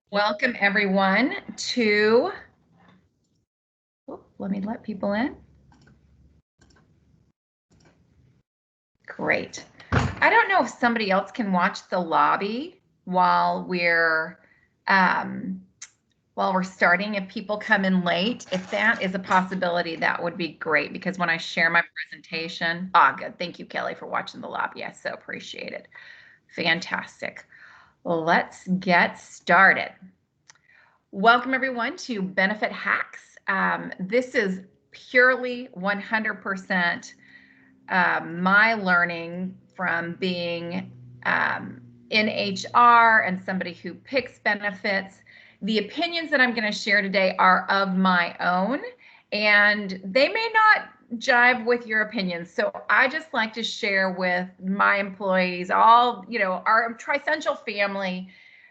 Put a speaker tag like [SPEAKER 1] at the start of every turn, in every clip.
[SPEAKER 1] Welcome everyone to, let me let people in. Great. I don't know if somebody else can watch the lobby while we're starting. If people come in late, if that is a possibility, that would be great, because when I share my presentation, good. Thank you, Kelly, for watching the lobby. I so appreciate it. Fantastic. Let's get started. Welcome everyone to Benefit Hacks. This is purely 100% my learning from being in HR and somebody who picks benefits. The opinions that I'm going to share today are of my own, and they may not jive with your opinions. So I just like to share with my employees, all, our Trissential family,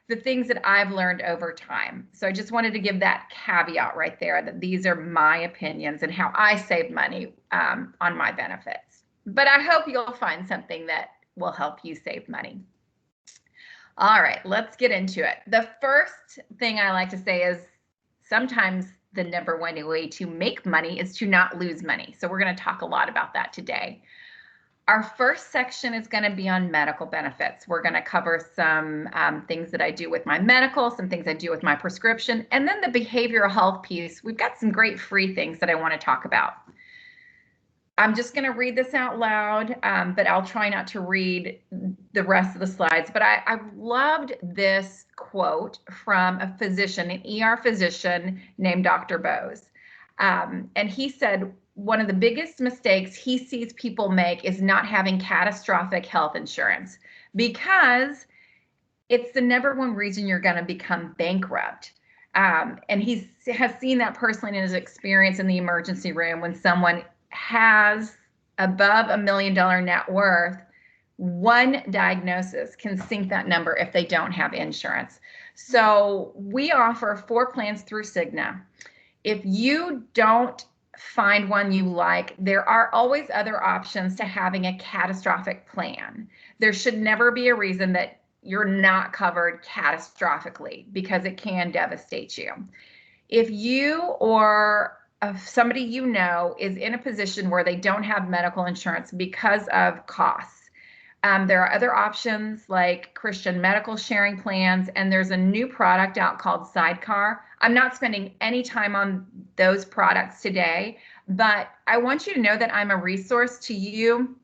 [SPEAKER 1] the things that I've learned over time. So I just wanted to give that caveat right there, that these are my opinions and how I save money on my benefits. But I hope you'll find something that will help you save money. All right, let's get into it. The first thing I like to say is sometimes the number one way to make money is to not lose money. So we're going to talk a lot about that today. Our first section is going to be on medical benefits. We're going to cover some things that I do with my medical, some things I do with my prescription, and then the behavioral health piece. We've got some great free things that I want to talk about. I'm just going to read this out loud, but I'll try not to read the rest of the slides. But I loved this quote from a physician, an ER physician named Dr. Bose. And he said, one of the biggest mistakes he sees people make is not having catastrophic health insurance, because it's the number one reason you're going to become bankrupt. And he has seen that personally in his experience in the emergency room. When someone has above $1 million net worth, one diagnosis can sink that number if they don't have insurance. So we offer 4 plans through Cigna. If you don't find one you like, there are always other options to having a catastrophic plan. There should never be a reason that you're not covered catastrophically, because it can devastate you. If you or somebody you know is in a position where they don't have medical insurance because of costs, there are other options like Christian medical sharing plans, and there's a new product out called Sidecar. I'm not spending any time on those products today, but I want you to know that I'm a resource to you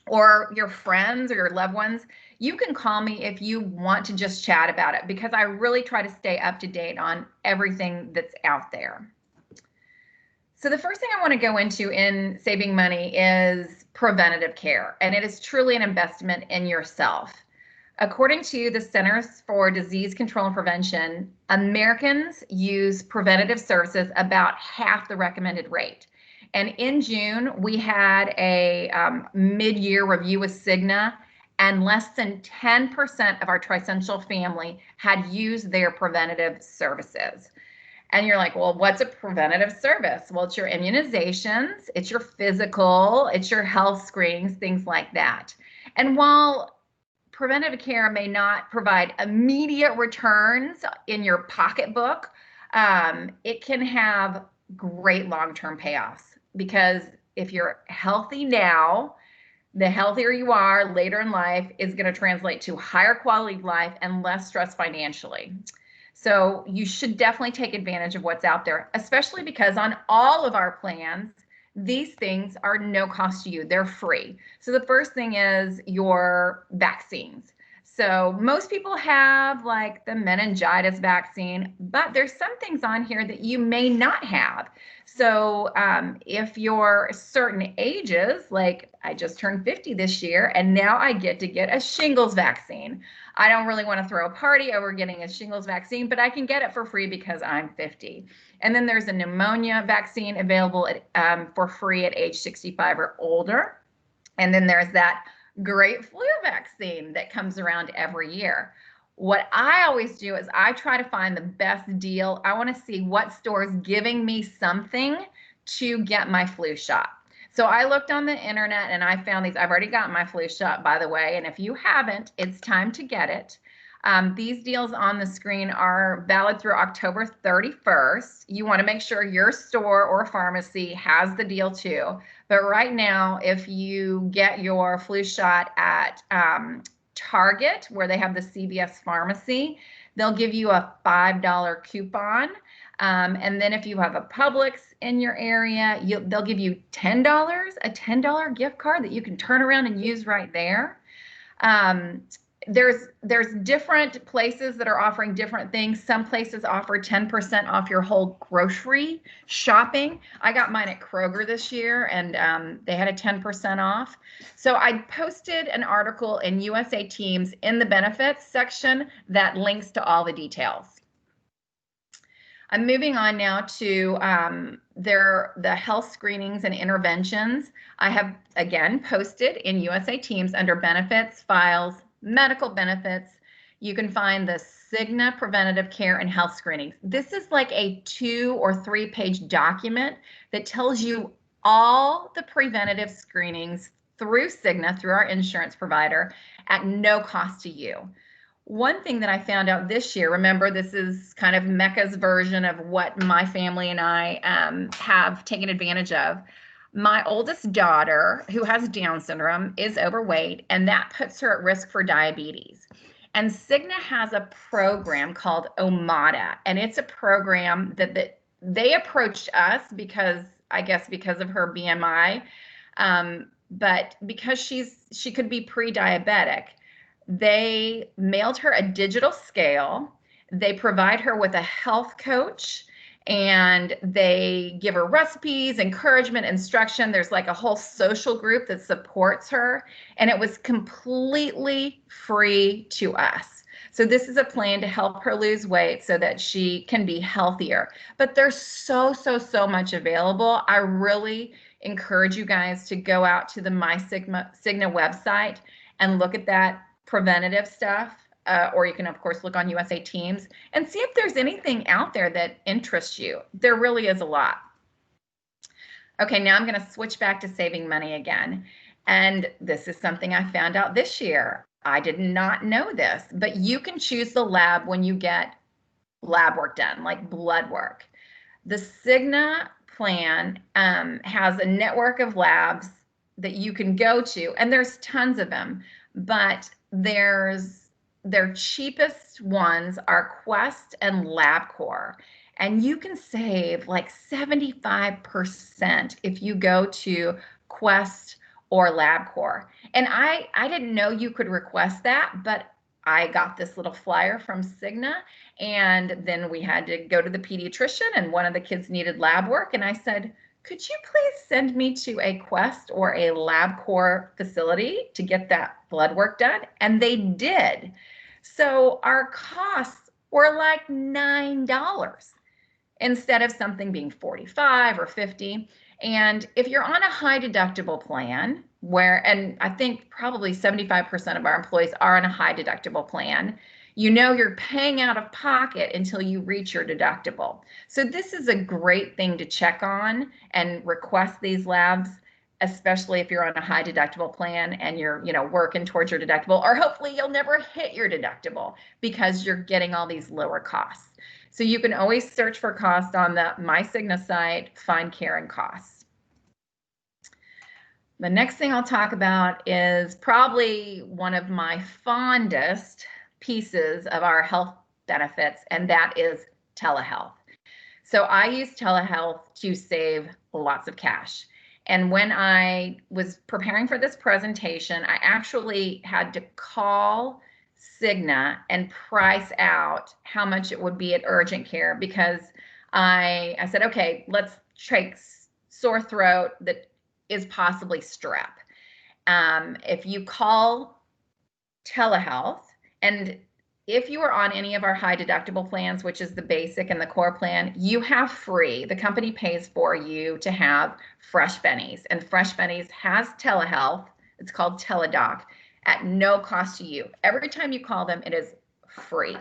[SPEAKER 1] or your friends or your loved ones. You can call me if you want to just chat about it, because I really try to stay up to date on everything that's out there. So the first thing I want to go into in saving money is preventative care, and it is truly an investment in yourself. According to the Centers for Disease Control and Prevention, Americans use preventative services about half the recommended rate. And in June, we had a mid-year review with Cigna, and less than 10% of our Trissential family had used their preventative services. And you're like, well, what's a preventative service? Well, it's your immunizations, it's your physical, it's your health screenings, things like that. And while preventative care may not provide immediate returns in your pocketbook, it can have great long-term payoffs, because if you're healthy now, the healthier you are later in life is going to translate to higher quality of life and less stress financially. So you should definitely take advantage of what's out there, especially because on all of our plans, these things are no cost to you. They're free. So the first thing is your vaccines. So most people have like the meningitis vaccine, but there's some things on here that you may not have. So if you're certain ages, like I just turned 50 this year, and now I get to get a shingles vaccine. I don't really want to throw a party over getting a shingles vaccine, but I can get it for free because I'm 50. And then there's a pneumonia vaccine available for free at age 65 or older. And then there's that great flu vaccine that comes around every year. What I always do is I try to find the best deal. I want to see what store is giving me something to get my flu shot. So I looked on the internet and I found these. I've already got my flu shot, by the way. And if you haven't, it's time to get it. These deals on the screen are valid through October 31st. You want to make sure your store or pharmacy has the deal too. But right now, if you get your flu shot at Target, where they have the CVS pharmacy, they'll give you a $5 coupon. And then if you have a Publix in your area, they'll give you $10, a $10 gift card that you can turn around and use right there. There's different places that are offering different things. Some places offer 10% off your whole grocery shopping. I got mine at Kroger this year, and they had a 10% off. So I posted an article in USA Teams in the benefits section that links to all the details. I'm moving on now to the health screenings and interventions. I have, again, posted in USA Teams under benefits, files, medical benefits. You can find the Cigna preventative care and health screenings. This is like a 2 or 3 page document that tells you all the preventative screenings through Cigna, through our insurance provider, at no cost to you. One thing that I found out this year, remember, this is kind of Mecca's version of what my family and I have taken advantage of. My oldest daughter, who has Down syndrome, is overweight, and that puts her at risk for diabetes. And Cigna has a program called OMADA, and it's a program that they approached us because, I guess, because of her BMI, but because she could be pre-diabetic. They mailed her a digital scale. They provide her with a health coach, and they give her recipes, encouragement, instruction. There's like a whole social group that supports her, and it was completely free to us. So this is a plan to help her lose weight so that she can be healthier. But there's so much available. I really encourage you guys to go out to the Cigna website and look at that preventative stuff, or you can, of course, look on USA Teams and see if there's anything out there that interests you. There really is a lot. Okay, now I'm going to switch back to saving money again. And this is something I found out this year. I did not know this, but you can choose the lab when you get lab work done, like blood work. The Cigna plan has a network of labs that you can go to, and there's tons of them, but their cheapest ones are Quest and LabCorp, and you can save like 75% if you go to Quest or LabCorp. And I didn't know you could request that, but I got this little flyer from Cigna, and then we had to go to the pediatrician, and one of the kids needed lab work, and I said, could you please send me to a Quest or a LabCorp facility to get that blood work done? And they did. So our costs were like $9 instead of something being $45 or $50. And if you're on a high deductible plan, and I think probably 75% of our employees are on a high deductible plan, you know you're paying out of pocket until you reach your deductible. So this is a great thing to check on and request these labs, especially if you're on a high deductible plan and you're, working towards your deductible, or hopefully you'll never hit your deductible because you're getting all these lower costs. So you can always search for cost on the My Cigna site, find care and costs. The next thing I'll talk about is probably one of my fondest pieces of our health benefits, and that is telehealth. So I use telehealth to save lots of cash. And when I was preparing for this presentation, I actually had to call Cigna and price out how much it would be at urgent care, because I said, okay, let's take sore throat that is possibly strep. If you call telehealth, and if you are on any of our high deductible plans, which is the basic and the core plan, you have free, the company pays for you to have Fresh Bennies, and Fresh Bennies has telehealth. It's called Teledoc at no cost to you. Every time you call them, it is free.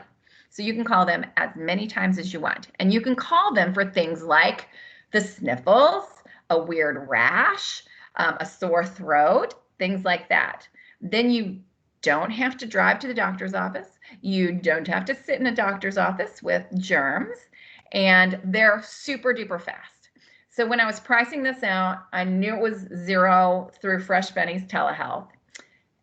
[SPEAKER 1] So you can call them as many times as you want, and you can call them for things like the sniffles, a weird rash, a sore throat, things like that. Then you don't have to drive to the doctor's office. You don't have to sit in a doctor's office with germs, and they're super duper fast. So when I was pricing this out, I knew it was zero through Fresh Benny's telehealth.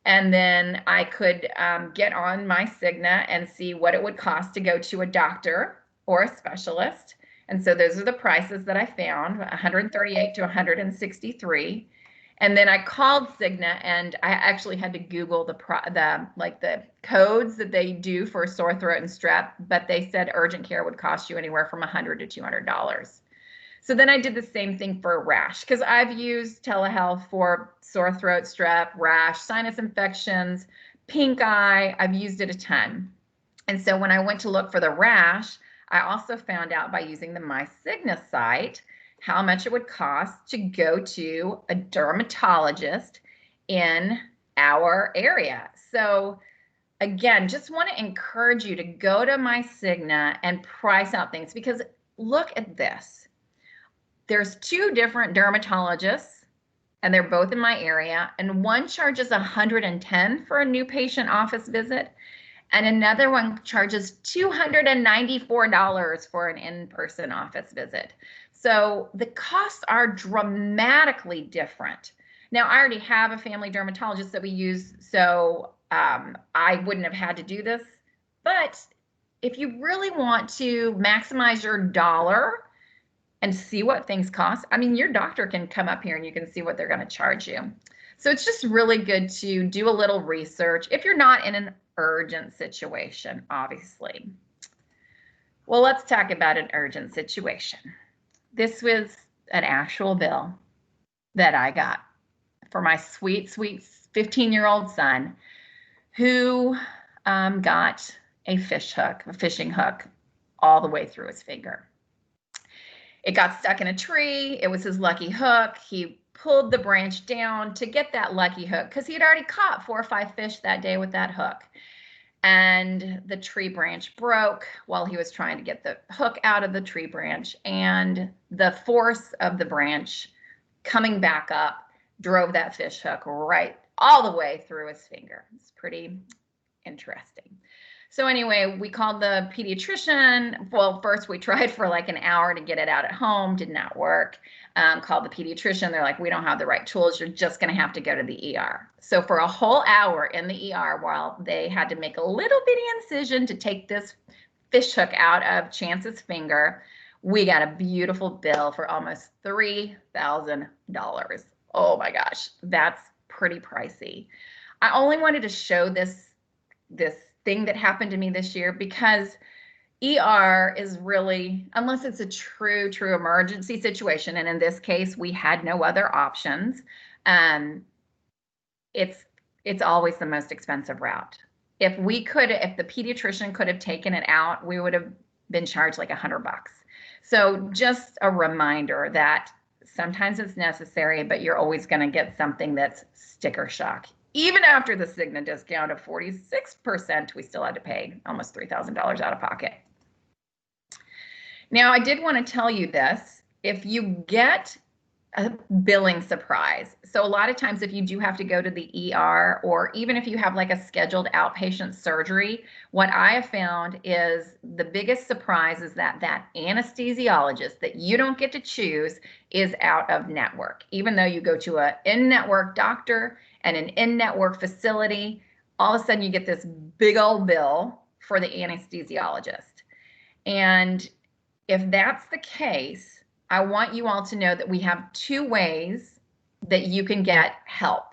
[SPEAKER 1] And then I could get on my Cigna and see what it would cost to go to a doctor or a specialist. And so those are the prices that I found, 138 to 163. And then I called Cigna, and I actually had to Google the codes that they do for sore throat and strep, but they said urgent care would cost you anywhere from $100 to $200. So then I did the same thing for a rash, because I've used telehealth for sore throat, strep, rash, sinus infections, pink eye. I've used it a ton. And so when I went to look for the rash, I also found out by using the My Cigna site how much it would cost to go to a dermatologist in our area. So again, just want to encourage you to go to My Cigna and price out things, because look at this. There's two different dermatologists, and they're both in my area, and one charges $110 for a new patient office visit, and another one charges $294 for an in-person office visit. So the costs are dramatically different. Now, I already have a family dermatologist that we use, so I wouldn't have had to do this. But if you really want to maximize your dollar and see what things cost, I mean, your doctor can come up here and you can see what they're going to charge you. So it's just really good to do a little research if you're not in an urgent situation, obviously. Well, let's talk about an urgent situation. This was an actual bill that I got for my sweet, sweet 15-year-old son, who got a fishing hook all the way through his finger. It got stuck in a tree. It was his lucky hook. He pulled the branch down to get that lucky hook because he had already caught 4 or 5 fish that day with that hook. And the tree branch broke while he was trying to get the hook out of the tree branch. And the force of the branch coming back up drove that fish hook right all the way through his finger. It's pretty interesting. So anyway, we called the pediatrician. Well, first we tried for like an hour to get it out at home. Did not work. Called the pediatrician. They're like, we don't have the right tools. You're just going to have to go to the ER. So for a whole hour in the ER, while they had to make a little bitty incision to take this fish hook out of Chance's finger, we got a beautiful bill for almost $3,000. Oh my gosh, that's pretty pricey. I only wanted to show this thing that happened to me this year because ER is really, unless it's a true emergency situation, and in this case we had no other options, it's always the most expensive route. If the pediatrician could have taken it out, we would have been charged like $100. So just a reminder that sometimes it's necessary, but you're always going to get something that's sticker shock. Even after the Cigna discount of 46%, we still had to pay almost $3,000 out of pocket. Now, I did want to tell you this. If you get a billing surprise, so a lot of times if you do have to go to the ER, or even if you have like a scheduled outpatient surgery, what I have found is the biggest surprise is that anesthesiologist that you don't get to choose is out of network. Even though you go to an in-network doctor and an in-network facility, all of a sudden you get this big old bill for the anesthesiologist. And if that's the case, I want you all to know that we have 2 ways that you can get help.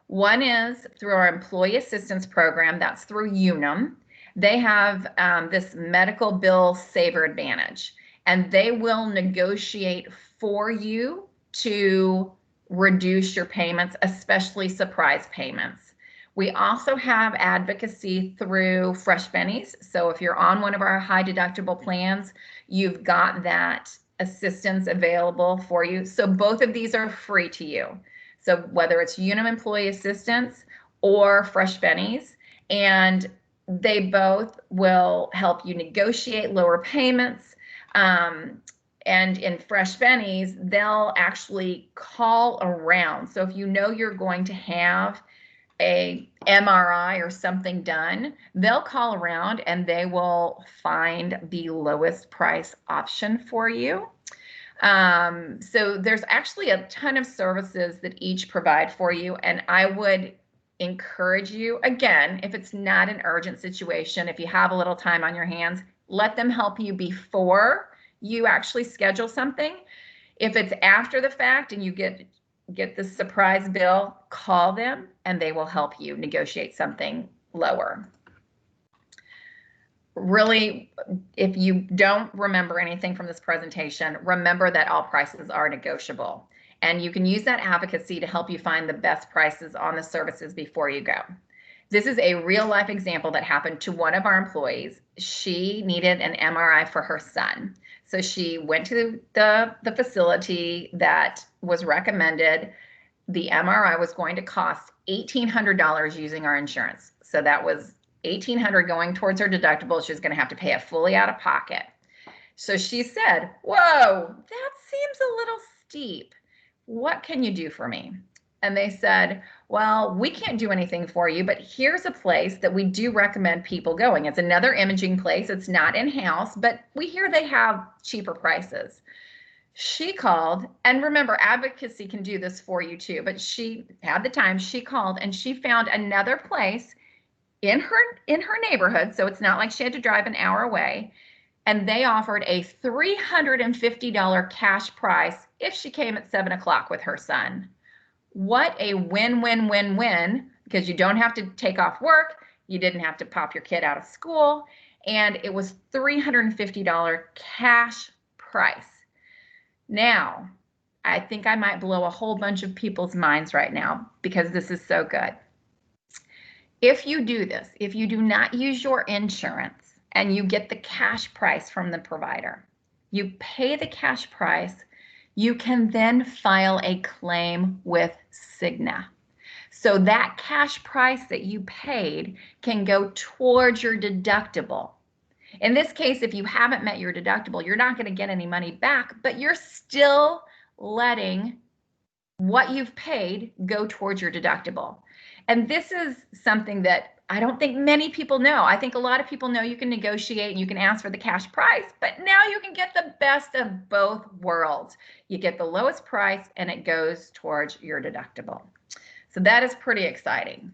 [SPEAKER 1] One is through our employee assistance program. That's through Unum. They have this medical bill saver advantage, and they will negotiate for you to reduce your payments, especially surprise payments. We also have advocacy through Fresh Bennies. So if you're on one of our high deductible plans, you've got that assistance available for you. So both of these are free to you. So whether it's Unum Employee Assistance or Fresh Bennies, and they both will help you negotiate lower payments. And in Fresh Bennies, they'll actually call around. So if you know you're going to have a MRI or something done, they'll call around and they will find the lowest price option for you. So there's actually a ton of services that each provide for you. And I would encourage you, again, if it's not an urgent situation, if you have a little time on your hands, let them help you before you actually schedule something. If it's after the fact and you get the surprise bill, call them and they will help you negotiate something lower. Really, if you don't remember anything from this presentation, remember that all prices are negotiable. And you can use that advocacy to help you find the best prices on the services before you go. This is a real life example that happened to one of our employees. She needed an MRI for her son. So she went to the facility that was recommended. The MRI was going to cost $1,800 using our insurance. So that was $1,800 going towards her deductible. She was going to have to pay it fully out of pocket. So she said, whoa, that seems a little steep. What can you do for me? And they said, well, we can't do anything for you, but here's a place that we do recommend people going. It's another imaging place. It's not in-house, but we hear they have cheaper prices. She called, and remember, advocacy can do this for you too, but she had the time. She called and she found another place in her neighborhood, so it's not like she had to drive an hour away, and they offered a $350 cash price if she came at 7 o'clock with her son. What a win-win-win-win, because you don't have to take off work, you didn't have to pop your kid out of school, and it was $350 cash price. Now, I think I might blow a whole bunch of people's minds right now because this is so good. If you do this, if you do not use your insurance and you get the cash price from the provider, you pay the cash price, you can then file a claim with Cigna. So that cash price that you paid can go towards your deductible. In this case, if you haven't met your deductible, you're not going to get any money back, but you're still letting what you've paid go towards your deductible. And this is something that I don't think many people know. I think a lot of people know you can negotiate and you can ask for the cash price, but now you can get the best of both worlds. You get the lowest price and it goes towards your deductible. So that is pretty exciting.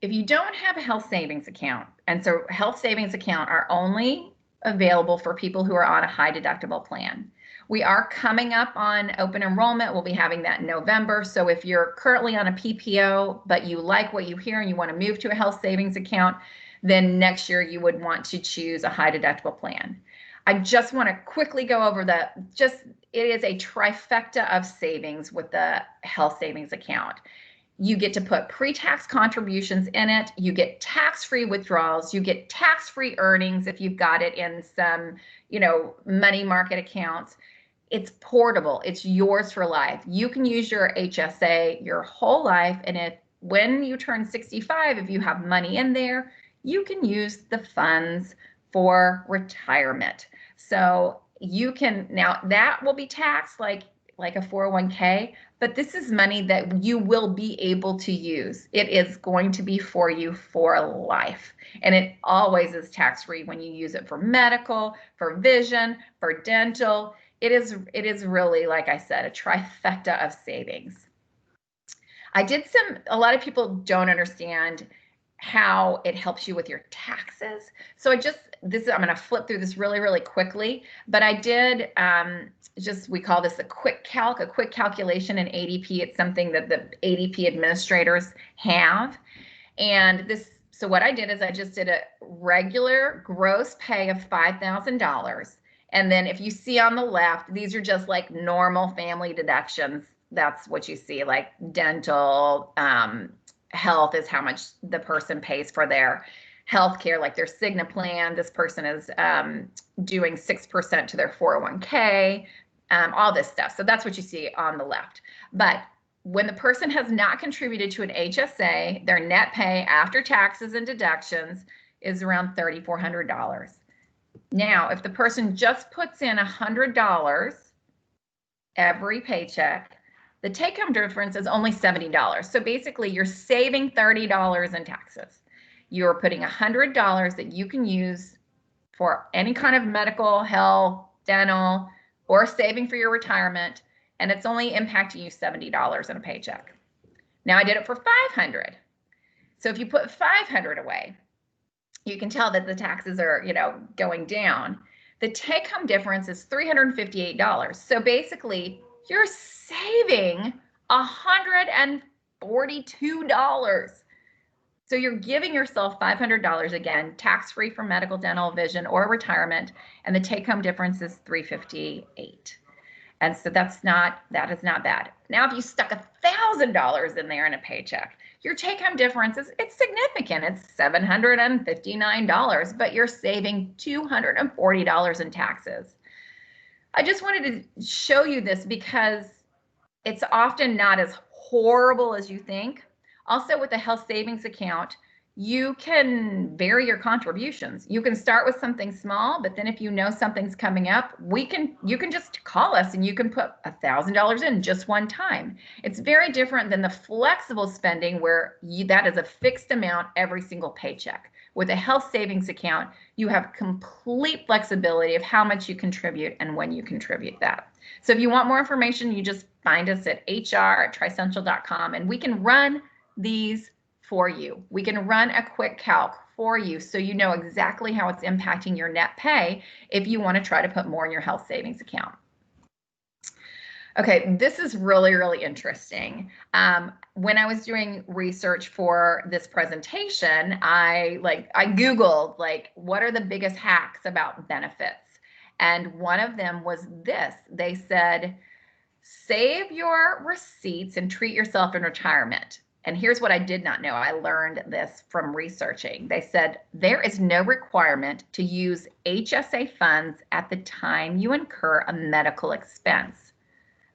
[SPEAKER 1] If you don't have a health savings account, and so health savings account are only available for people who are on a high deductible plan. We are coming up on open enrollment. We'll be having that in November. So if you're currently on a PPO, but you like what you hear and you want to move to a health savings account, then next year you would want to choose a high deductible plan. I just want to quickly go over it is a trifecta of savings with the health savings account. You get to put pre-tax contributions in it. You get tax-free withdrawals. You get tax-free earnings if you've got it in some, money market accounts. It's portable. It's yours for life. You can use your HSA your whole life. And when you turn 65, if you have money in there, you can use the funds for retirement. So you can, now that will be taxed like a 401k, but this is money that you will be able to use. It is going to be for you for life. And it always is tax-free when you use it for medical, for vision, for dental. It is really, like I said, a trifecta of savings. A lot of people don't understand how it helps you with your taxes. So I'm going to flip through this really, really quickly, but I did we call this a quick calculation in ADP. It's something that the ADP administrators have. And so what I did is I just did a regular gross pay of $5,000. And then if you see on the left, these are just like normal family deductions. That's what you see, like dental, health is how much the person pays for their health care, like their Cigna plan. This person is doing 6% to their 401k, all this stuff. So that's what you see on the left. But when the person has not contributed to an HSA, their net pay after taxes and deductions is around $3,400. Now, if the person just puts in $100 every paycheck, The take-home difference is only $70. So basically, you're saving $30 in taxes. You're putting $100 that you can use for any kind of medical, health, dental, or saving for your retirement, and it's only impacting you $70 in a paycheck. Now I did it for $500. So if you put $500 away, you can tell that the taxes are, going down. The take-home difference is $358. So basically, you're saving $142. So you're giving yourself $500 again, tax-free for medical, dental, vision, or retirement, and the take-home difference is $358. And so that is not bad. Now, if you stuck $1,000 in there in a paycheck, your take-home difference it's significant. It's $759, but you're saving $240 in taxes. I just wanted to show you this because it's often not as horrible as you think. Also, with a health savings account, you can vary your contributions. You can start with something small, but then if you know something's coming up, you can just call us and you can put $1,000 in just one time. It's very different than the flexible spending where that is a fixed amount every single paycheck. With a health savings account, you have complete flexibility of how much you contribute and when you contribute that. So if you want more information, you just find us at hr@trissential.com, and we can run these for you. We can run a quick calc for you so you know exactly how it's impacting your net pay if you want to try to put more in your health savings account. Okay, this is really, really interesting. When I was doing research for this presentation, I Googled what are the biggest hacks about benefits? And one of them was this. They said, save your receipts and treat yourself in retirement. And here's what I did not know. I learned this from researching. They said there is no requirement to use HSA funds at the time you incur a medical expense,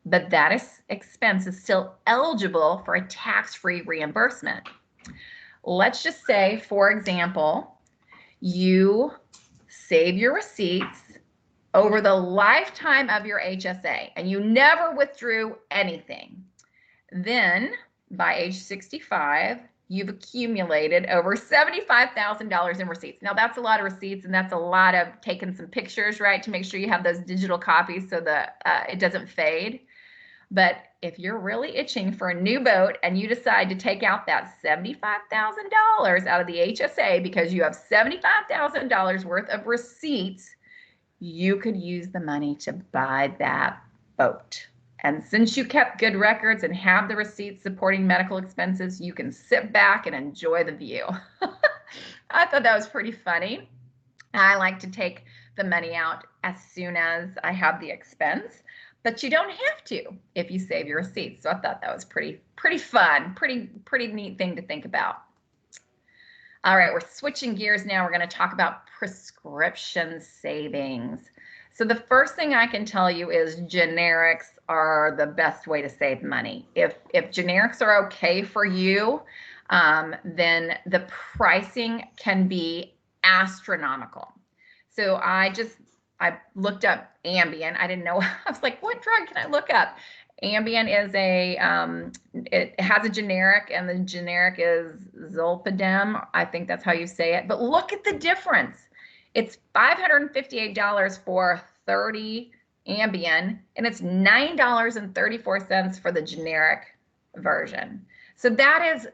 [SPEAKER 1] but that expense is still eligible for a tax-free reimbursement. Let's just say, for example, you save your receipts over the lifetime of your HSA and you never withdrew anything. Then by age 65, you've accumulated over $75,000 in receipts. Now that's a lot of receipts, and that's a lot of taking some pictures, right, to make sure you have those digital copies so that it doesn't fade. But if you're really itching for a new boat and you decide to take out that $75,000 out of the HSA because you have $75,000 worth of receipts, you could use the money to buy that boat. And since you kept good records and have the receipts supporting medical expenses, you can sit back and enjoy the view. I thought that was pretty funny. I like to take the money out as soon as I have the expense, but you don't have to if you save your receipts. So I thought that was pretty fun, pretty neat thing to think about. All right, we're switching gears now. We're going to talk about prescription savings. So the first thing I can tell you is generics are the best way to save money. If generics are okay for you, then the pricing can be astronomical. So I looked up Ambien. I didn't know. I was like, what drug can I look up? Ambien is it has a generic, and the generic is Zolpidem. I think that's how you say it. But look at the difference. It's $558 for 30 Ambien, and it's $9.34 for the generic version. So that is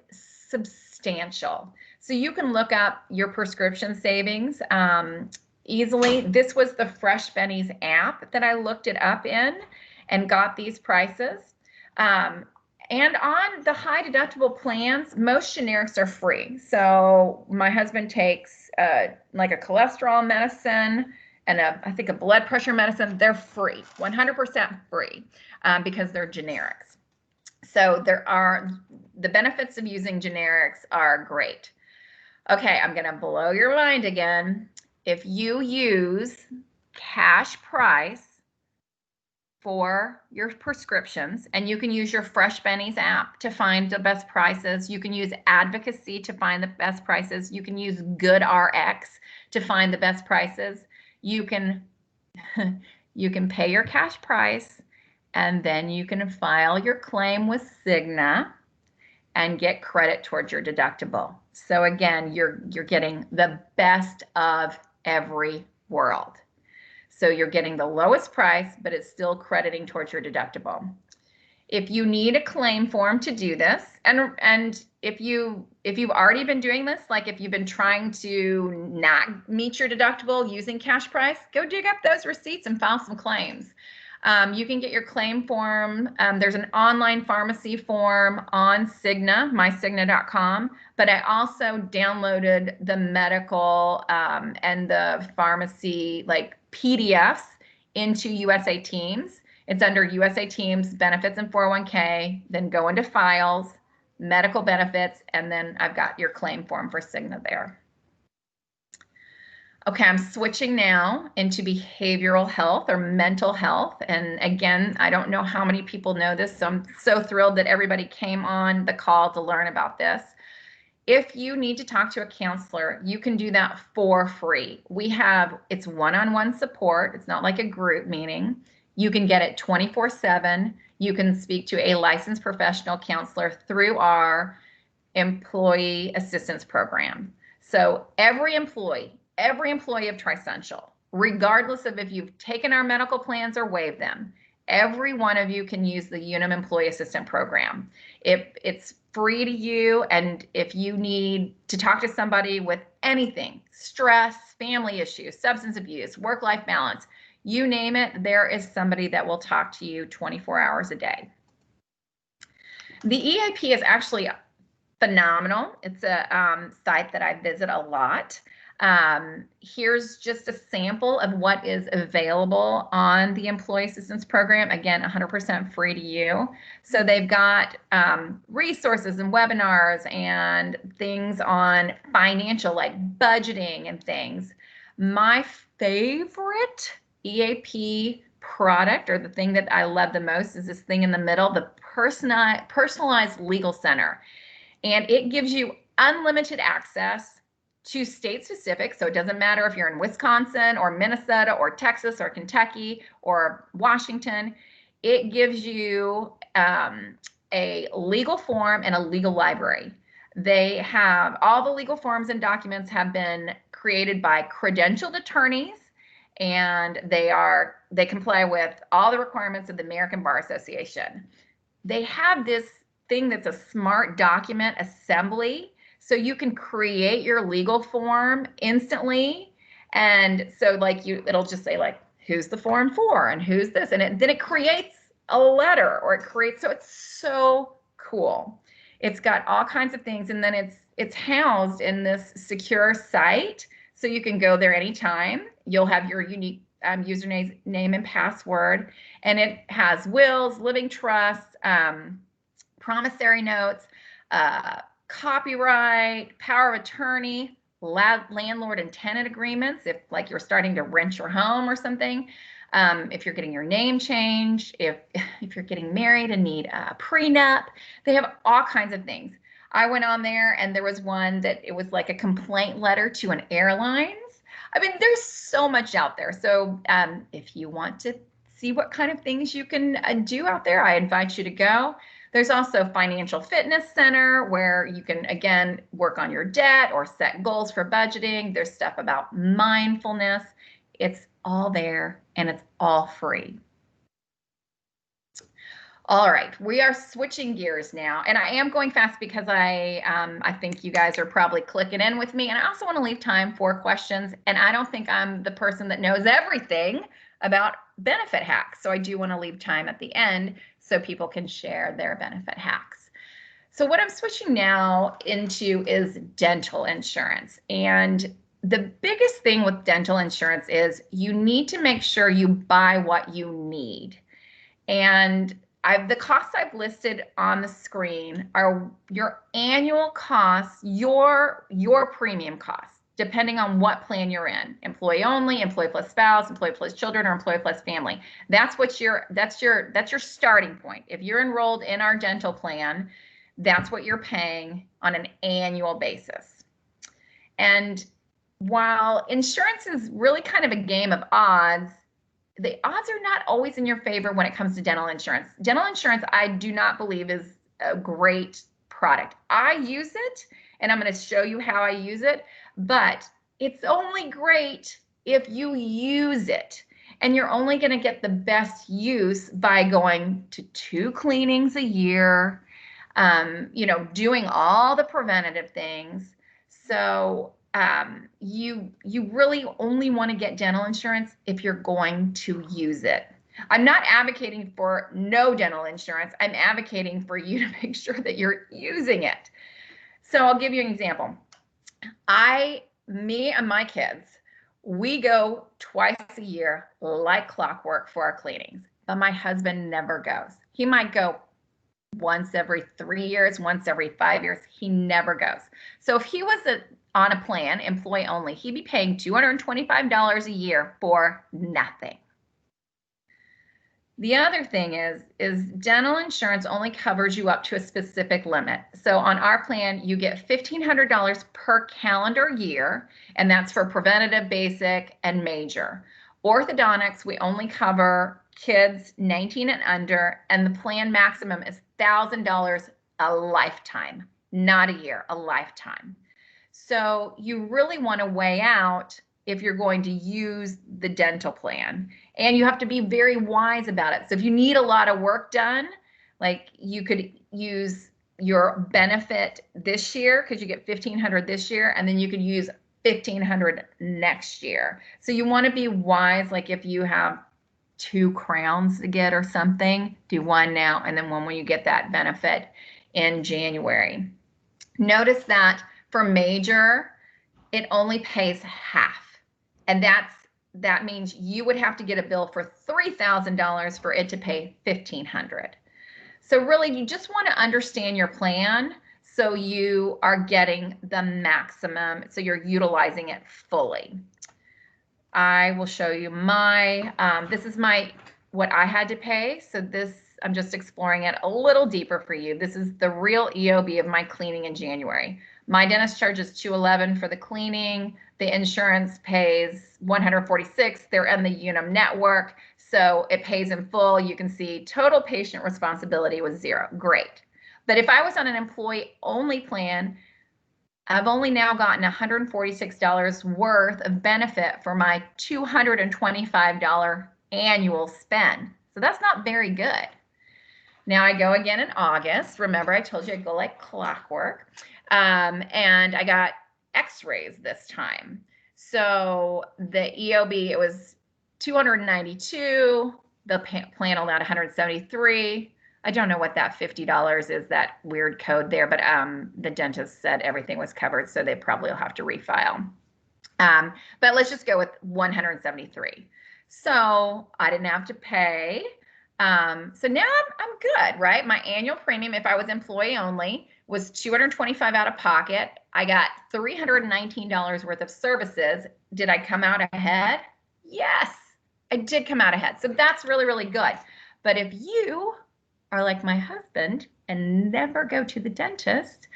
[SPEAKER 1] substantial. So you can look up your prescription savings easily. This was the Fresh Bennies app that I looked it up in and got these prices. And on the high deductible plans, most generics are free. So my husband takes like a cholesterol medicine and I think a blood pressure medicine. They're free, 100% free, because they're generics. So the benefits of using generics are great. Okay, I'm gonna blow your mind again. If you use cash price for your prescriptions, and you can use your Fresh Bennies app to find the best prices. You can use Advocacy to find the best prices. You can use GoodRx to find the best prices. You can pay your cash price, and then you can file your claim with Cigna and get credit towards your deductible. So again, you're getting the best of every world. So you're getting the lowest price, but it's still crediting towards your deductible. If you need a claim form to do this, and if you've already been doing this, like if you've been trying to not meet your deductible using cash price, go dig up those receipts and file some claims. You can get your claim form. There's an online pharmacy form on Cigna, mycigna.com, but I also downloaded the medical and the pharmacy like PDFs into USA Teams. It's under USA Teams, benefits and 401k, then go into files, medical benefits, and then I've got your claim form for Cigna there. Okay, I'm switching now into behavioral health or mental health. And again, I don't know how many people know this, so I'm so thrilled that everybody came on the call to learn about this. If you need to talk to a counselor, you can do that for free. It's one-on-one support. It's not like a group meeting. You can get it 24/7. You can speak to a licensed professional counselor through our employee assistance program. So every employee of Trissential, regardless of if you've taken our medical plans or waived them, every one of you can use the Unum Employee Assistant Program. It's free to you, and if you need to talk to somebody with anything, stress, family issues, substance abuse, work-life balance, you name it, there is somebody that will talk to you 24 hours a day. The EAP is actually phenomenal. It's a site that I visit a lot. Here's just a sample of what is available on the Employee Assistance Program. Again, 100% free to you. So they've got resources and webinars and things on financial, like budgeting and things. My favorite EAP product, or the thing that I love the most, is this thing in the middle, the personalized legal center. And it gives you unlimited access to state specific. So it doesn't matter if you're in Wisconsin or Minnesota or Texas or Kentucky or Washington. It gives you a legal form and a legal library. They have all the legal forms and documents have been created by credentialed attorneys, and they comply with all the requirements of the American Bar Association. They have this thing that's a smart document assembly, so you can create your legal form instantly. And so like it'll just say like, who's the form for and who's this, and then it creates a letter, or so it's so cool. It's got all kinds of things, and then it's housed in this secure site, so you can go there anytime. You'll have your unique username and password, and it has wills, living trusts, promissory notes, copyright, power of attorney, landlord and tenant agreements, if like you're starting to rent your home or something, if you're getting your name changed, if you're getting married and need a prenup. They have all kinds of things. I went on there and there was one that it was like a complaint letter to an airlines. I mean, there's so much out there. So if you want to see what kind of things you can do out there, I invite you to go. There's also Financial Fitness Center, where you can, again, work on your debt or set goals for budgeting. There's stuff about mindfulness. It's all there, and it's all free. All right, we are switching gears now, and I am going fast because I think you guys are probably clicking in with me, and I also want to leave time for questions, and I don't think I'm the person that knows everything about benefit hacks, so I do want to leave time at the end so people can share their benefit hacks. So what I'm switching now into is dental insurance, and the biggest thing with dental insurance is you need to make sure you buy what you need. And the costs I've listed on the screen are your annual costs, your premium costs, depending on what plan you're in: employee only, employee plus spouse, employee plus children, or employee plus family. That's your starting point. If you're enrolled in our dental plan, that's what you're paying on an annual basis. And while insurance is really kind of a game of odds, the odds are not always in your favor when it comes to dental insurance. Dental insurance, I do not believe is a great product. I use it, and I'm going to show you how I use it, but it's only great if you use it. And you're only going to get the best use by going to 2 cleanings a year, doing all the preventative things. So you really only want to get dental insurance if you're going to use it. I'm not advocating for no dental insurance. I'm advocating for you to make sure that you're using it. So I'll give you an example. Me and my kids, we go twice a year like clockwork for our cleanings, but my husband never goes. He might go once every 3 years, once every 5 years. He never goes. So if he was on a plan, employee only, he'd be paying $225 a year for nothing. The other thing is dental insurance only covers you up to a specific limit. So on our plan, you get $1,500 per calendar year, and that's for preventative, basic, and major. Orthodontics, we only cover kids 19 and under, and the plan maximum is $1,000 a lifetime, not a year, a lifetime. So you really want to weigh out if you're going to use the dental plan, and you have to be very wise about it. So if you need a lot of work done, like you could use your benefit this year because you get $1,500 this year, and then you could use $1,500 next year. So you want to be wise, like if you have 2 crowns to get or something, do one now and then one when you get that benefit in January. Notice that for major, it only pays half. And that means you would have to get a bill for $3,000 for it to pay $1,500. So really, you just want to understand your plan so you are getting the maximum, so you're utilizing it fully. I will show you this is what I had to pay. So this, I'm just exploring it a little deeper for you. This is the real EOB of my cleaning in January. My dentist charges $211 for the cleaning. The insurance pays $146. They're in the Unum network, so it pays in full. You can see total patient responsibility was $0. Great. But if I was on an employee-only plan, I've only now gotten $146 worth of benefit for my $225 annual spend. So that's not very good. Now I go again in August. Remember, I told you I'd go like clockwork. And I got x-rays this time. So the EOB, it was $292. The plan allowed $173. I don't know what that $50 is, that weird code there, but the dentist said everything was covered, so they probably will have to refile. But let's just go with $173. So I didn't have to pay. So now I'm good, right? My annual premium, if I was employee only, was $225 out of pocket. I got $319 worth of services. Did I come out ahead? Yes, I did come out ahead. So that's really, really good. But if you are like my husband and never go to the dentist,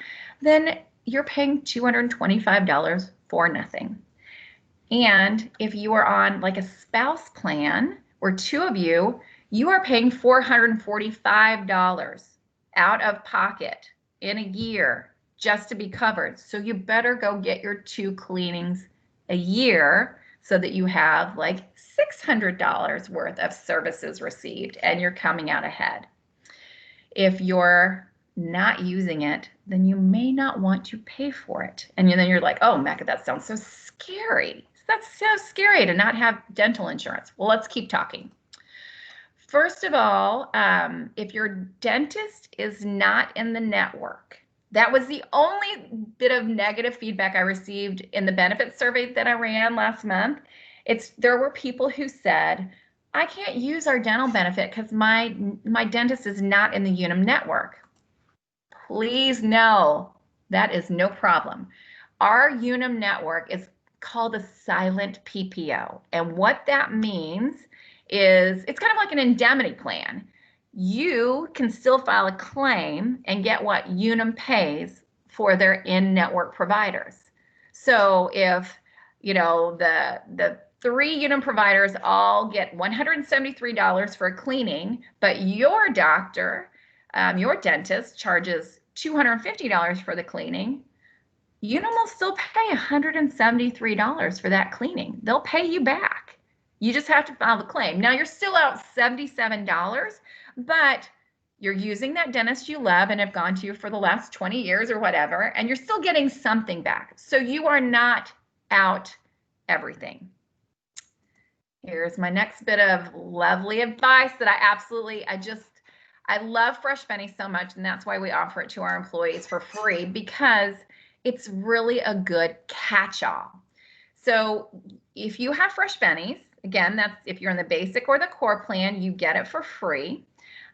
[SPEAKER 1] then you're paying $225 for nothing. And if you are on like a spouse plan or 2 of you, you are paying $445 out of pocket in a year just to be covered. So you better go get your 2 cleanings a year so that you have like $600 worth of services received and you're coming out ahead. If you're not using it, then you may not want to pay for it. And then you're like, oh, Mecca, that sounds so scary. That's so scary to not have dental insurance. Well, let's keep talking. First of all, if your dentist is not in the network, that was the only bit of negative feedback I received in the benefits survey that I ran last month. There were people who said, I can't use our dental benefit because my dentist is not in the Unum network. Please know that is no problem. Our Unum network is called a silent PPO. And what that means is it's kind of like an indemnity plan. You can still file a claim and get what Unum pays for their in-network providers. So if, the 3 Unum providers all get $173 for a cleaning, but your doctor, your dentist charges $250 for the cleaning. Unum will still pay $173 for that cleaning. They'll pay you back. You just have to file the claim. Now you're still out $77, but you're using that dentist you love and have gone to for the last 20 years or whatever, and you're still getting something back. So you are not out everything. Here's my next bit of lovely advice that I love Fresh Benny so much, and that's why we offer it to our employees for free, because it's really a good catch-all. So if you have Fresh Bennies, again, that's if you're in the basic or the core plan, you get it for free.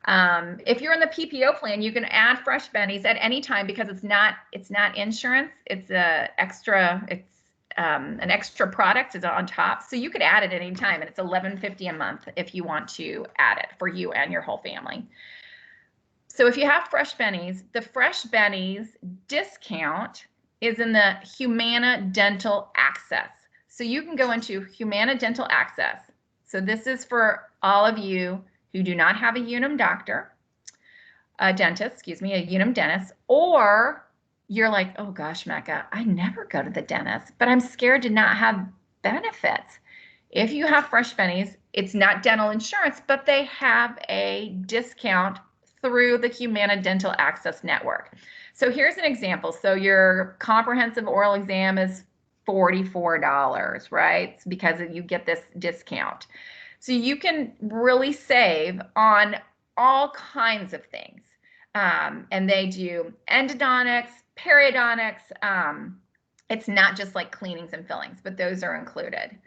[SPEAKER 1] If you're in the PPO plan, you can add Fresh Bennies at any time because it's not insurance. It's an extra product is on top. So you could add it at any time, and it's $11.50 a month if you want to add it for you and your whole family. So if you have Fresh Bennies, the Fresh Bennies discount is in the Humana Dental Access. So you can go into Humana Dental Access. So this is for all of you who do not have a Unum doctor, a Unum dentist, or you're like, oh gosh, Mecca, I never go to the dentist, but I'm scared to not have benefits. If you have Fresh Bennies, it's not dental insurance, but they have a discount through the Humana Dental Access Network. So here's an example. So your comprehensive oral exam is $44, right? It's because you get this discount. So you can really save on all kinds of things. And they do endodontics, periodontics. It's not just like cleanings and fillings, but those are included.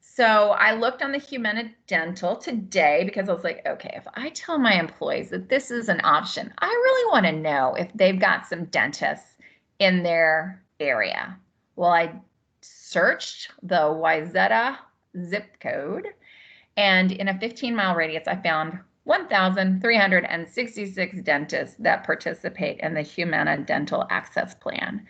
[SPEAKER 1] So I looked on the Humana Dental today because I was like, okay, if I tell my employees that this is an option, I really want to know if they've got some dentists in their area. Well, I searched the Wayzata zip code, and in a 15-mile radius, I found 1,366 dentists that participate in the Humana Dental Access Plan.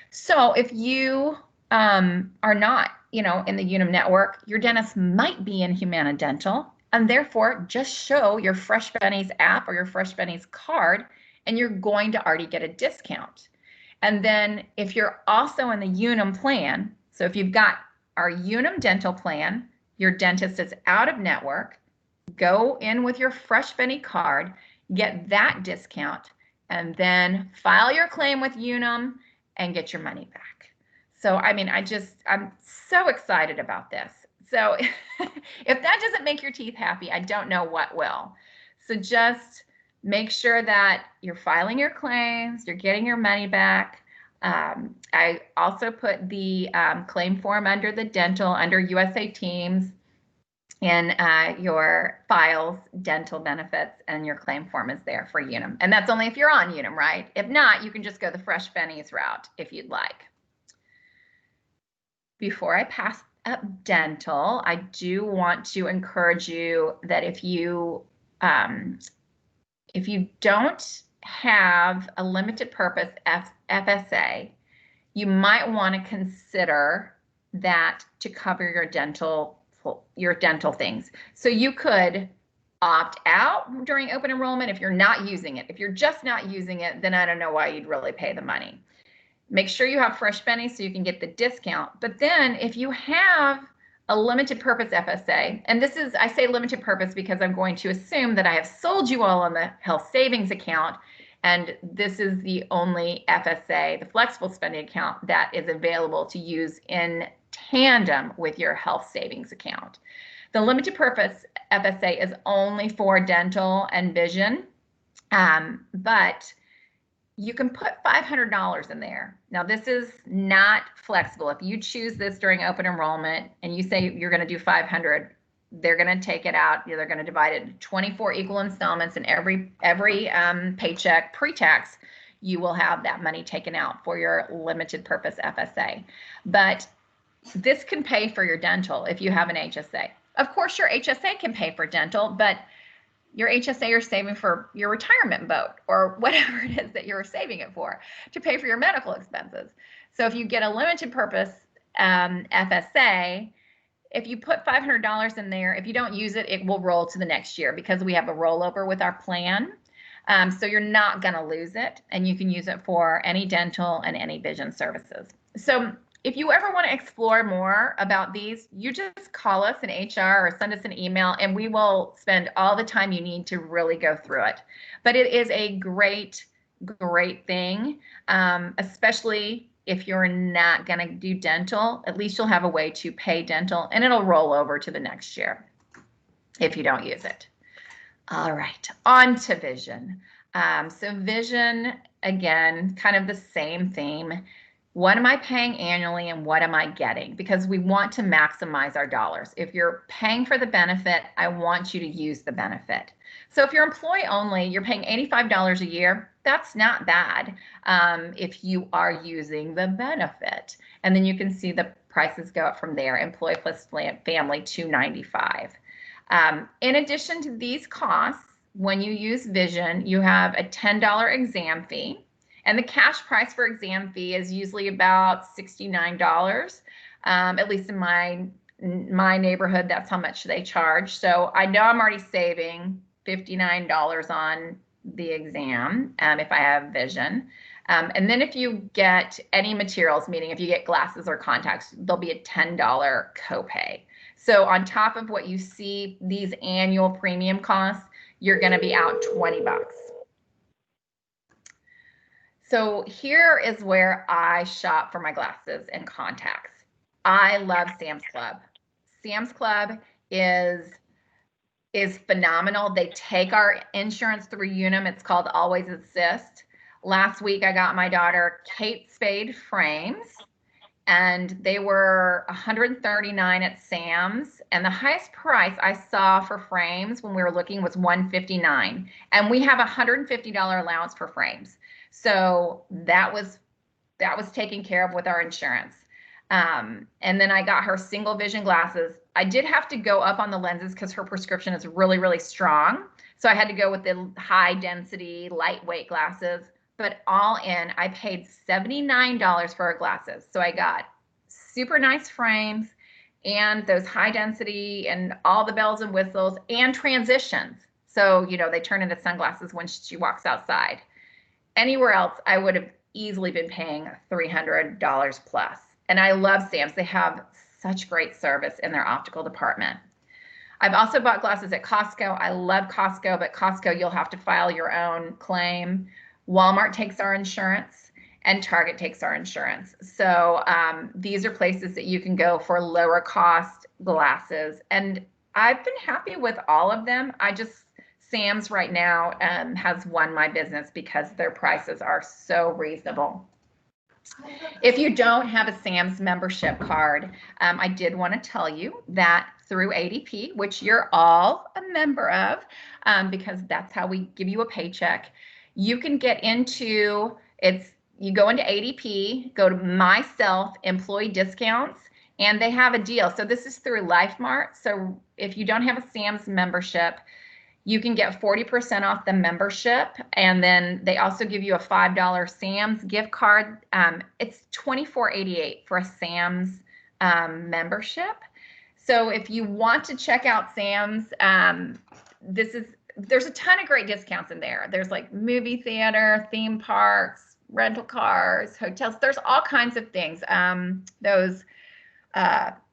[SPEAKER 1] So if you are not, in the Unum network, your dentist might be in Humana Dental, and therefore just show your Fresh Bennies app or your Fresh Bennies card, and you're going to already get a discount. And then if you're also in the Unum plan, so if you've got our Unum dental plan, your dentist is out of network, go in with your Fresh Benny card, get that discount, and then file your claim with Unum and get your money back. So, I mean, I'm so excited about this. So if that doesn't make your teeth happy, I don't know what will. So just make sure that you're filing your claims, you're getting your money back. I also put the claim form under the dental, under USA Teams, in your files, dental benefits, and your claim form is there for Unum. And that's only if you're on Unum, right? If not, you can just go the Fresh Bennies route if you'd like. Before I pass up dental, I do want to encourage you that if you don't have a limited purpose FSA, you might want to consider that to cover your dental things. So you could opt out during open enrollment if you're not using it. If you're just not using it, then I don't know why you'd really pay the money. Make sure you have Fresh Bennies so you can get the discount. But then if you have a limited purpose FSA, and I say limited purpose because I'm going to assume that I have sold you all on the health savings account, and this is the only FSA, the flexible spending account, that is available to use in tandem with your health savings account. The limited purpose FSA is only for dental and vision, but you can put $500 in there. Now, this is not flexible. If you choose this during open enrollment and you say you're going to do $500, they're going to take it out. They're going to divide it into 24 equal installments, and every paycheck pre-tax, you will have that money taken out for your limited purpose FSA. But this can pay for your dental if you have an HSA. Of course, your HSA can pay for dental, but your HSA you're saving for your retirement boat or whatever it is that you're saving it for to pay for your medical expenses. So if you get a limited purpose FSA, if you put $500 in there, if you don't use it, it will roll to the next year because we have a rollover with our plan. So you're not going to lose it, and you can use it for any dental and any vision services. So if you ever want to explore more about these, you just call us in HR or send us an email, and we will spend all the time you need to really go through it. But it is a great, great thing, especially if you're not going to do dental. At least you'll have a way to pay dental, and it'll roll over to the next year if you don't use it. All right, on to vision. So vision, again, kind of the same theme. What am I paying annually and what am I getting? Because we want to maximize our dollars. If you're paying for the benefit, I want you to use the benefit. So if you're employee only, you're paying $85 a year. That's not bad if you are using the benefit. And then you can see the prices go up from there. Employee plus family, $295. In addition to these costs, when you use vision, you have a $10 exam fee. And the cash price for exam fee is usually about $69. At least in my neighborhood, that's how much they charge. So I know I'm already saving $59 on the exam if I have vision. And then if you get any materials, meaning if you get glasses or contacts, there'll be a $10 copay. So on top of what you see, these annual premium costs, you're going to be out $20. So here is where I shop for my glasses and contacts. I love Sam's Club. Sam's Club is phenomenal. They take our insurance through Unum. It's called Always Assist. Last week, I got my daughter Kate Spade frames, and they were $139 at Sam's. And the highest price I saw for frames when we were looking was $159. And we have a $150 allowance for frames. So that was taken care of with our insurance. And then I got her single vision glasses. I did have to go up on the lenses because her prescription is really, really strong. So I had to go with the high density, lightweight glasses. But all in, I paid $79 for her glasses. So I got super nice frames and those high density and all the bells and whistles and transitions. So, you know, they turn into sunglasses when she walks outside. Anywhere else, I would have easily been paying $300 plus. And I love Sam's. They have such great service in their optical department. I've also bought glasses at Costco. I love Costco, but Costco, you'll have to file your own claim. Walmart takes our insurance and Target takes our insurance. So these are places that you can go for lower cost glasses. And I've been happy with all of them. Sam's right now has won my business because their prices are so reasonable. If you don't have a Sam's membership card, I did want to tell you that through ADP, which you're all a member of, because that's how we give you a paycheck, you can get into you go into ADP, go to myself employee discounts, and they have a deal. So this is through LifeMart. So if you don't have a Sam's membership, you can get 40% off the membership. And then they also give you a $5 Sam's gift card. It's $24.88 for a Sam's membership. So if you want to check out Sam's, there's a ton of great discounts in there. There's like movie theater, theme parks, rental cars, hotels. There's all kinds of things. Those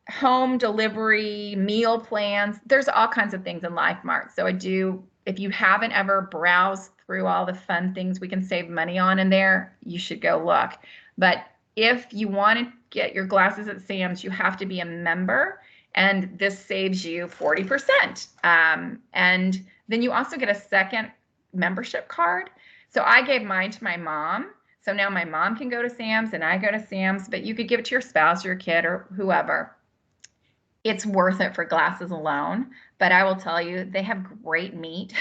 [SPEAKER 1] home delivery, meal plans. There's all kinds of things in LifeMart. So if you haven't ever browsed through all the fun things we can save money on in there, you should go look. But if you want to get your glasses at Sam's, you have to be a member, and this saves you 40%. And then you also get a second membership card. So I gave mine to my mom. So now my mom can go to Sam's and I go to Sam's, but you could give it to your spouse or your kid or whoever. It's worth it for glasses alone. But I will tell you, they have great meat,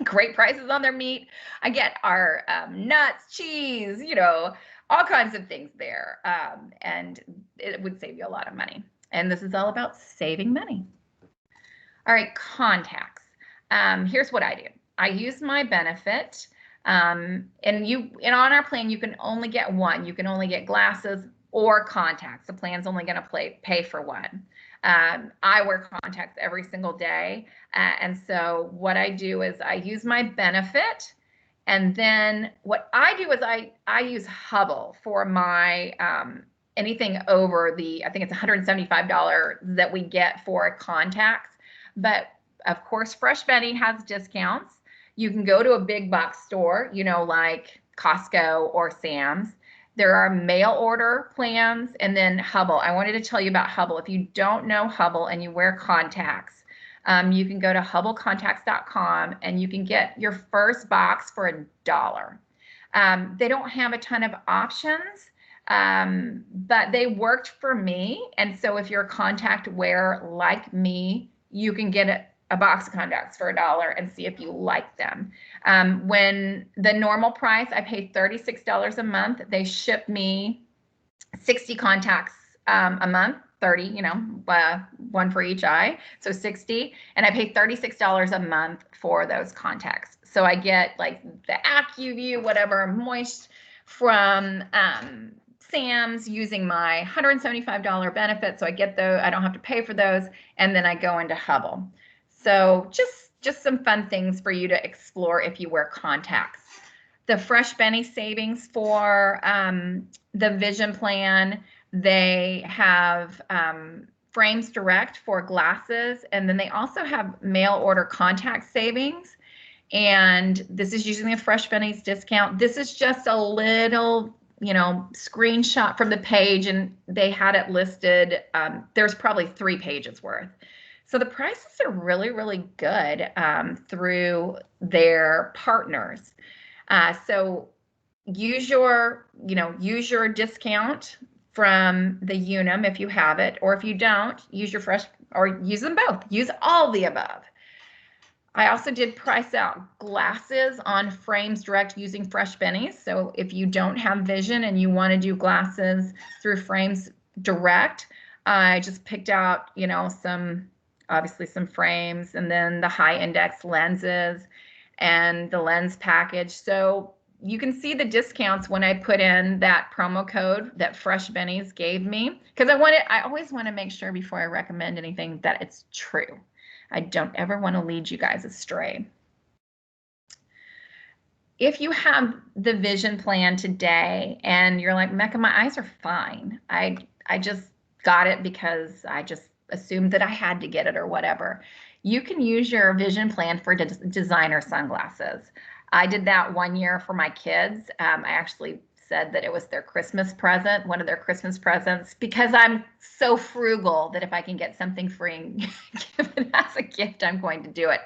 [SPEAKER 1] great prices on their meat. I get our nuts, cheese, all kinds of things there. And it would save you a lot of money. And this is all about saving money. All right, contacts. Here's what I do. I use my benefit. And on our plan, you can only get one. You can only get glasses. or contacts. The plan's only going to pay for one. I wear contacts every single day. And so what I do is I use my benefit. And then what I do is I use Hubble for my anything over the, I think it's $175 that we get for contacts. But of course, Fresh Benny has discounts. You can go to a big box store, you know, like Costco or Sam's. There are mail order plans, and then Hubble. I wanted to tell you about Hubble. If you don't know Hubble and you wear contacts, you can go to hubblecontacts.com and you can get your first box for $1. They don't have a ton of options, but they worked for me. And so if you're a contact wearer like me, you can get a box of contacts for $1 and see if you like them. When the normal price, I pay $36 a month. They ship me 60 contacts a month, 30, you know, one for each eye, so 60. And I pay $36 a month for those contacts. So I get like the AccuView, whatever, Moist from Sam's using my $175 benefit. So I get those, I don't have to pay for those. And then I go into Hubble. So just some fun things for you to explore if you wear contacts. The Fresh Benny savings for the vision plan, they have Frames Direct for glasses, and then they also have mail order contact savings. And this is using the Fresh Benny's discount. This is just a little, you know, screenshot from the page, and they had it listed. There's probably 3 pages worth. So the prices are really, really good through their partners. So use your discount from the Unum if you have it, or if you don't, use your Fresh, or use them both. Use all the above. I also did price out glasses on Frames Direct using Fresh Bennies. So if you don't have vision and you want to do glasses through Frames Direct, I just picked out, you know, obviously some frames, and then the high index lenses and the lens package. So you can see the discounts when I put in that promo code that Fresh Bennies gave me, because I always want to make sure before I recommend anything that it's true. I don't ever want to lead you guys astray. If you have the vision plan today and you're like, Mecca, my eyes are fine. I just got it because I just assumed that I had to get it or whatever. You can use your vision plan for designer sunglasses. I did that one year for my kids. I actually said that it was their Christmas present, one of their Christmas presents, because I'm so frugal that if I can get something free and give it as a gift, I'm going to do it.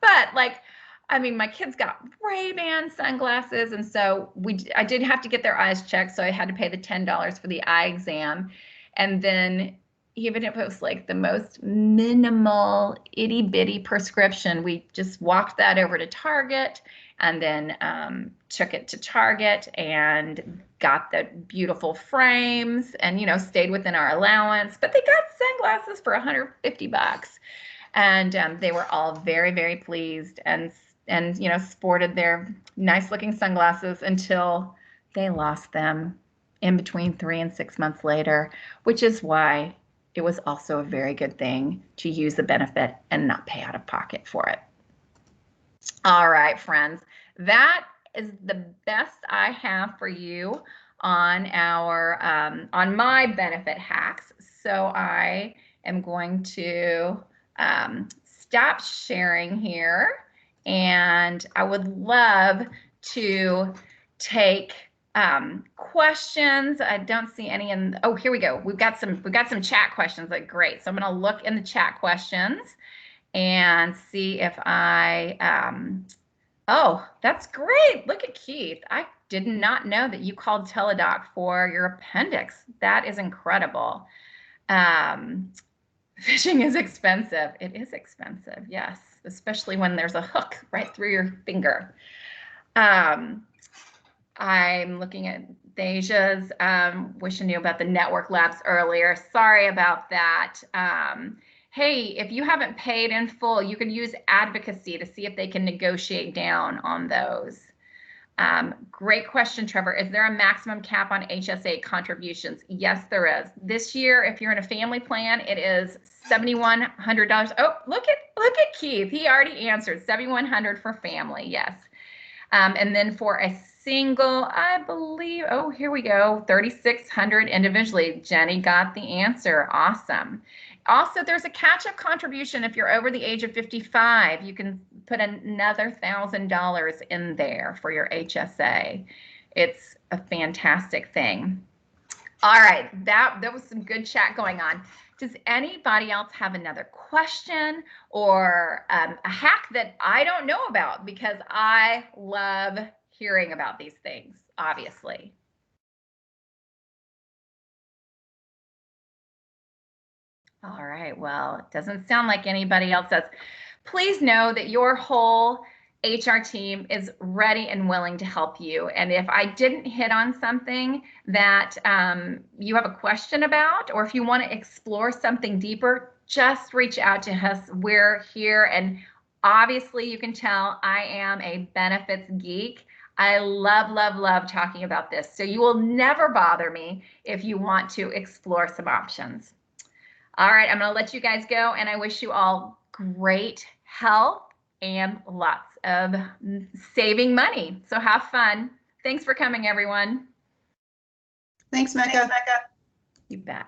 [SPEAKER 1] But like, I mean, my kids got Ray-Ban sunglasses, and so I did have to get their eyes checked, so I had to pay the $10 for the eye exam. And then even if it was like the most minimal itty bitty prescription, we just walked that over to Target, and then took it to Target and got the beautiful frames, and, you know, stayed within our allowance. But they got sunglasses for $150, and they were all very, very pleased, and you know, sported their nice looking sunglasses until they lost them in between 3 and 6 months later, which is why it was also a very good thing to use the benefit and not pay out of pocket for it. All right, friends, that is the best I have for you on our on my benefit hacks. So I am going to stop sharing here, and I would love to take questions. I don't see any in. Oh, here we go. We've got some chat questions. Like, great. So I'm going to look in the chat questions and see if I. Oh, that's great. Look at Keith. I did not know that you called Teladoc for your appendix. That is incredible. Fishing is expensive. It is expensive, yes, especially when there's a hook right through your finger. I'm looking at Deja's, wishing you about the network labs earlier. Sorry about that. Hey, if you haven't paid in full, you can use advocacy to see if they can negotiate down on those. Great question, Trevor. Is there a maximum cap on HSA contributions? Yes, there is. This year, if you're in a family plan, it is $7,100. Oh, look at Keith. He already answered $7,100 for family. Yes. And then for a single, I believe, oh, here we go, $3,600 individually. Jenny got the answer. Awesome. Also, there's a catch-up contribution. If you're over the age of 55, you can put another $1,000 in there for your HSA. It's a fantastic thing. All right, that was some good chat going on. Does anybody else have another question or a hack that I don't know about? Because I love hearing about these things, obviously. All right, well, it doesn't sound like anybody else does. Please know that your whole HR team is ready and willing to help you. And if I didn't hit on something that you have a question about, or if you want to explore something deeper, just reach out to us. We're here. And obviously, you can tell I am a benefits geek. I love, love, love talking about this. So you will never bother me if you want to explore some options. All right, I'm going to let you guys go, and I wish you all great health and lots of saving money. So have fun. Thanks for coming, everyone.
[SPEAKER 2] Thanks, Mecca.
[SPEAKER 1] You bet.